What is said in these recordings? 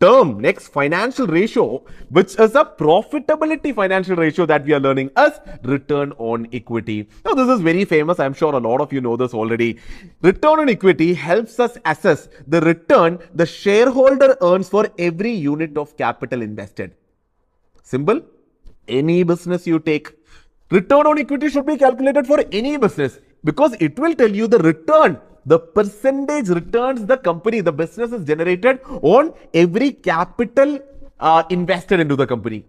term, next financial ratio, which is a profitability financial ratio that we are learning as return on equity. Now, this is very famous. I'm sure a lot of you know this already. Return on equity helps us assess the return the shareholder earns for every unit of capital invested. Simple. Any business you take, return on equity should be calculated for any business because it will tell you the return, the percentage returns the company, the business is generated on every capital invested into the company.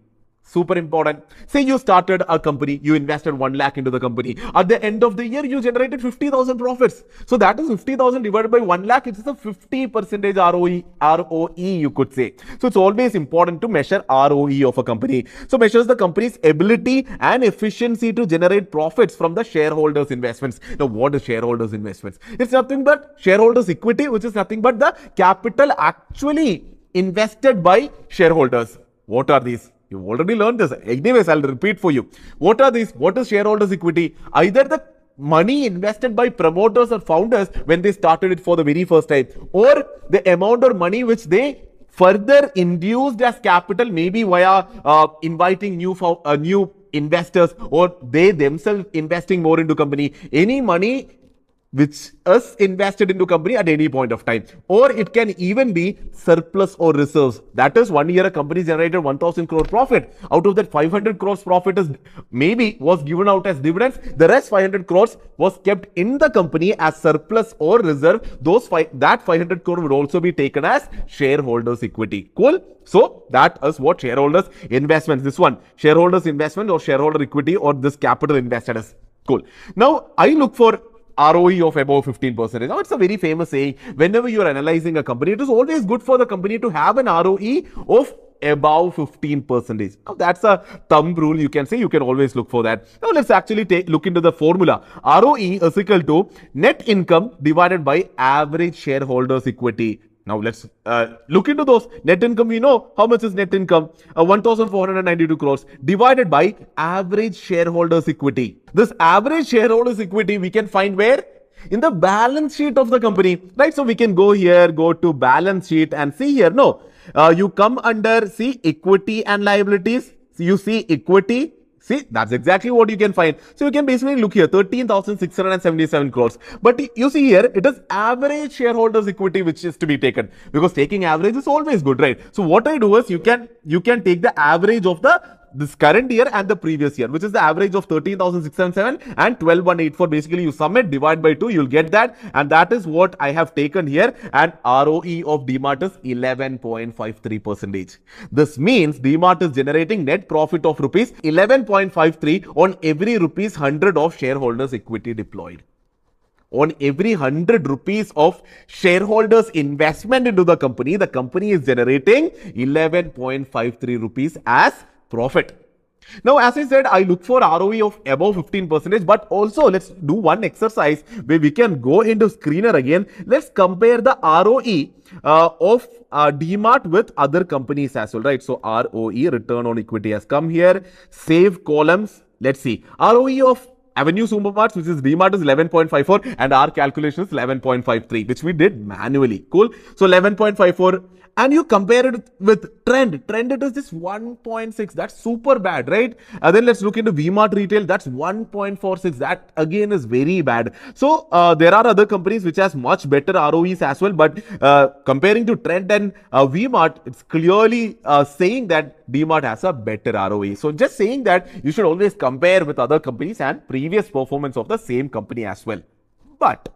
Super important. Say you started a company, you invested 1 lakh into the company. At the end of the year, you generated 50,000 profits. So that is 50,000 divided by 1 lakh. It is a 50% ROE, you could say. So it's always important to measure ROE of a company. So measures the company's ability and efficiency to generate profits from the shareholders' investments. Now, what is shareholders' investments? It's nothing but shareholders' equity, which is nothing but the capital actually invested by shareholders. What are these? You've already learned this. Anyways, I'll repeat for you. What are these? What is shareholders' equity? Either the money invested by promoters or founders when they started it for the very first time, or the amount of money which they further induced as capital, maybe via inviting new investors, or they themselves investing more into company. Any money which is invested into company at any point of time, or it can even be surplus or reserves. That is, 1 year a company generated 1,000 crore profit. Out of that, 500 crores profit is maybe was given out as dividends. The rest 500 crores was kept in the company as surplus or reserve. That 500 crore would also be taken as shareholders' equity. Cool. So that is what shareholders' investments. This one, shareholders' investment or shareholder equity or this capital invested is. Cool. Now I look for ROE of above 15%. Now, it's a very famous saying. Whenever you are analyzing a company, it is always good for the company to have an ROE of above 15%. Now, that's a thumb rule, you can say. You can always look for that. Now, let's actually look into the formula. ROE is equal to net income divided by average shareholders' equity. Now, let's look into those. Net income, we know how much is net income. 1,492 crores divided by average shareholders' equity. This average shareholders' equity we can find where? In the balance sheet of the company, right? So we can go here, go to balance sheet and see here. No, you come under, see, equity and liabilities. So you see equity. See, that's exactly what you can find. So you can basically look here, 13,677 crores. But you see here, it is average shareholders' equity which is to be taken, because taking average is always good, right? So what I do is you can take the average of this current year and the previous year, which is the average of 13,677 and 12,184. Basically, you sum it, divide by 2, you'll get that. And that is what I have taken here. And ROE of DMart is 11.53%. This means DMart is generating net profit of rupees 11.53 on every rupees 100 of shareholders' equity deployed. On every 100 rupees of shareholders' investment into the company is generating 11.53 rupees as profit. Now, as I said, I look for ROE of above 15%, but also let's do one exercise where we can go into screener again. Let's compare the ROE of DMart with other companies as well, right? So ROE, return on equity, has come here. Save columns. Let's see. ROE of Avenue Supermarts, which is DMart, is 11.54 and our calculation is 11.53, which we did manually. Cool. So 11.54. And you compare it with Trend. Trend, it is just 1.6. That's super bad, right? And then let's look into VMart Retail. That's 1.46. That again is very bad. So there are other companies which has much better ROEs as well. But comparing to Trend and VMart, it's clearly saying that DMart has a better ROE. So just saying that you should always compare with other companies and previous performance of the same company as well. But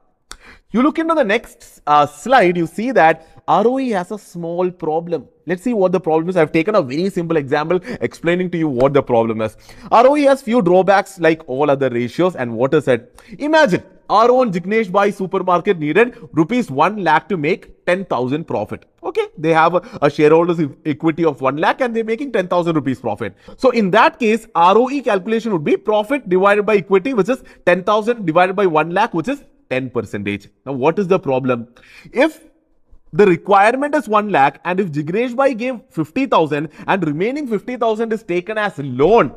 you look into the next slide, you see that ROE has a small problem. Let's see what the problem is. I've taken a very simple example explaining to you what the problem is. ROE has few drawbacks like all other ratios. And what is it? Imagine our own Jignesh Bhai supermarket needed rupees 1 lakh to make 10,000 profit. Okay, they have a shareholders equity of 1 lakh and they're making 10,000 rupees profit. So in that case, ROE calculation would be profit divided by equity, which is 10,000 divided by 1 lakh, which is 10%. Now, what is the problem? If the requirement is 1 lakh and if Jignesh Bhai gave 50,000 and remaining 50,000 is taken as loan,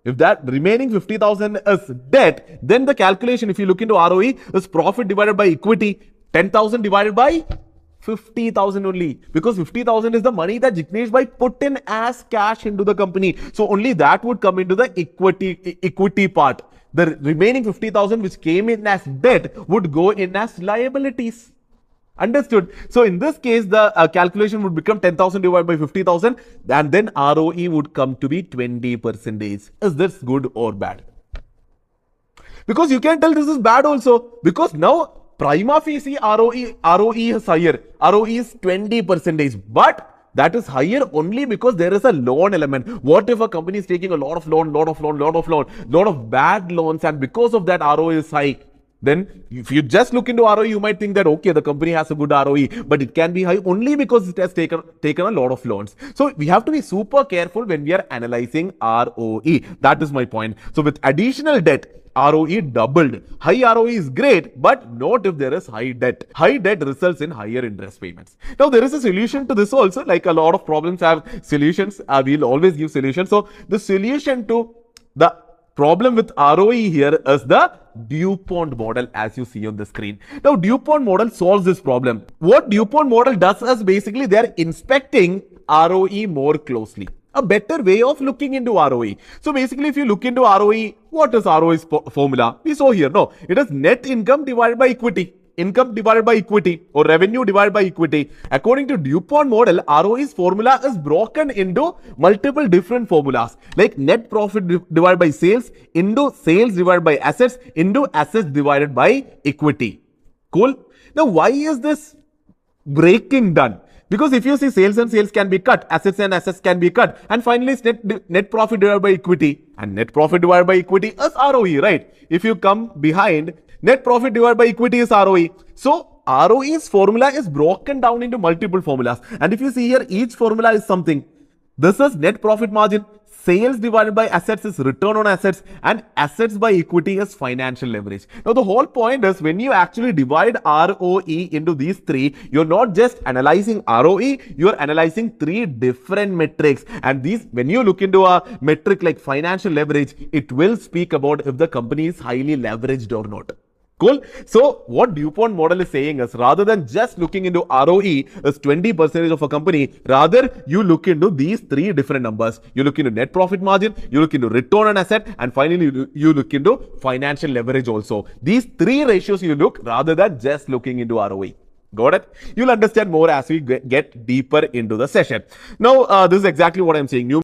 if that remaining 50,000 is debt, then the calculation, if you look into ROE, is profit divided by equity, 10,000 divided by 50,000 only, because 50,000 is the money that Jignesh Bhai put in as cash into the company. So only that would come into the equity part. The remaining 50,000 which came in as debt would go in as liabilities. Understood? So in this case, the calculation would become 10,000 divided by 50,000, and then ROE would come to be 20%. Is this good or bad? Because you can tell this is bad also, because now prima facie ROE is higher. ROE is 20%, but that is higher only because there is a loan element. What if a company is taking a lot of bad loans, and because of that ROE is high? Then if you just look into ROE, you might think that, okay, the company has a good ROE, but it can be high only because it has taken a lot of loans. So we have to be super careful when we are analyzing ROE. That is my point. So with additional debt, ROE doubled. High ROE is great, but not if there is high debt. High debt results in higher interest payments. Now, there is a solution to this also. Like a lot of problems have solutions. We'll always give solutions. So the solution to the problem with ROE here is the DuPont model, as you see on the screen. Now, DuPont model solves this problem. What DuPont model does is basically they are inspecting ROE more closely. A better way of looking into ROE. So basically, if you look into ROE, what is ROE's formula? We saw here, no, it is net income divided by equity. Income divided by equity, or revenue divided by equity. According to DuPont model, ROE's formula is broken into multiple different formulas, like net profit divided by sales, into sales divided by assets, into assets divided by equity. Cool? Now, why is this breaking done? Because if you see, sales and sales can be cut, assets and assets can be cut, and finally it's net profit divided by equity, and net profit divided by equity is ROE, right? If you come behind, net profit divided by equity is ROE. So ROE's formula is broken down into multiple formulas, and if you see here, each formula is something. This is net profit margin. Sales divided by assets is return on assets, and assets by equity is financial leverage. Now, the whole point is when you actually divide ROE into these three, you're not just analyzing ROE, you're analyzing three different metrics. And these, when you look into a metric like financial leverage, it will speak about if the company is highly leveraged or not. Cool. So what DuPont model is saying is, rather than just looking into ROE as 20% of a company, rather you look into these three different numbers. You look into net profit margin, you look into return on asset, and finally you look into financial leverage also. These three ratios you look rather than just looking into ROE. Got it? You'll understand more as we get deeper into the session. Now, this is exactly what I'm saying.